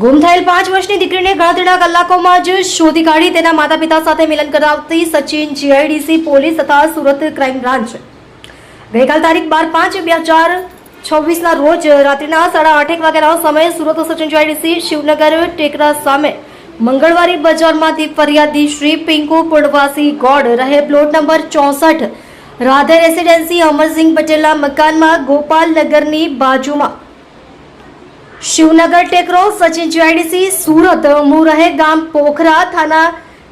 ગુમ થયેલ 5 વર્ષની દીકરીને ગણતરીના કલાકોમાં જ શોધી કાઢી તેના માતા પિતા સાથે મિલન કરાવતી સચિન જીઆઈડીસી પોલીસ તથા સુરત ક્રાઇમ બ્રાન્ચ ગઈકાલ તારીખ 12/5/2026ના રોજ રાત્રિના 8:30 વાગ્યાના સમયે સુરત સચિન જીઆઈડીસી શિવનગર ટેકરા સામે મંગળવારી બજારમાંથી ફરિયાદી શ્રી પિંકુ પૂર્ણવાસી ગોડ રહે plot number 64 Radhe residency Amarsinh પટેલના મકાનમાં ગોપાલનગરની બાજુમાં શિવનગર ટેકરો સચિન જીઆઈડીસી સુરત મુરહે ગામ પોખરા થાના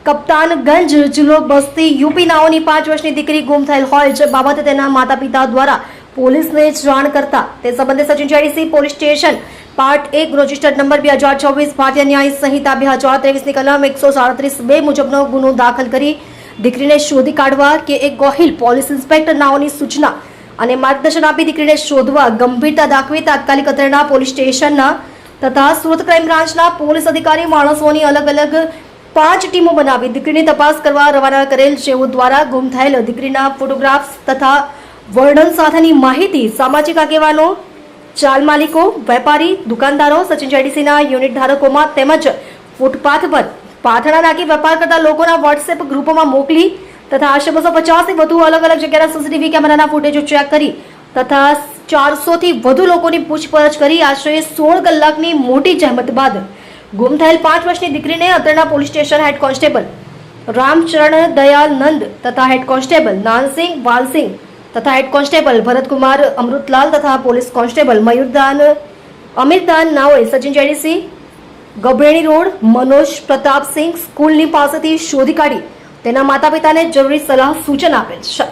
કપ્તાનગંજ જિલ્લો બસ્તી યુપી નાઓની 5 વર્ષની દીકરી ગુમ થયેલ હોય જે બાબતે તેના માતા પિતા દ્વારા પોલીસને જાણ કરતા તે સંબંધે Sachin GIDC police station part 1 registered number 2024 ભારતીય ન્યાય સંહિતા 2023ની કલમ 137(2) મુજબનો ગુનો દાખલ કરી દીકરીને શોધી કાઢવા કે એક ગોહિલ પોલીસ ઇન્સ્પેક્ટર નાઓની સૂચના અને માર્ગદર્શન આપી દીકરીને શોધવા ગંભીરતા દાખવી તાત્કાલિક અત્રેના પોલીસ સ્ટેશનના તથા સુરત ક્રાઇમ બ્રાન્ચના પોલીસ અધિકારી માણસોની અલગ અલગ 5 ટીમો બનાવી દીકરીની તપાસ કરવા રવાના કરેલ જેઓ દ્વારા ગુમ થયેલ દીકરીના ફોટોગ્રાફ્સ તથા વર્ણન સાથેની માહિતી સામાજિક આગેવાનો ચાલ માલિકો વેપારી દુકાનદારો સચિન જીઆઈડીસીના યુનિટ ધારકોમાં તેમજ ફૂટપાથ પર પાથરણા નાખી વેપાર કરતા લોકોના વોટ્સએપ ગ્રુપોમાં મોકલી તથા આશરે 250 થી વધુ અલગ અલગ જગ્યાના સીસીટીવી કેમેરાના ફૂટેજો ચેક કરી તથા 400 થી વધુ લોકોની પૂછપરછ કરી આશરે 16 કલાકની મોટી જહેમત બાદ ગુમ થયેલ 5 વર્ષની દીકરીને અત્રેના police station head constable Ramcharan Dayal Nand તથા હેડ કોન્સ્ટેબલ નાનસિંહ વાલસિંહ તથા હેડ કોન્સ્ટેબલ ભરતકુમાર અમૃતલાલ તથા પોલીસ કોન્સ્ટેબલ અમીરદાન નાઓએ સચિન જીઆઈડીસી ગભેણી રોડ મનોજ પ્રતાપસિંહ સ્કૂલની પાસેથી શોધી કાઢી તેના માતા પિતાને જરૂરી સલાહ સૂચન આપેલ છે।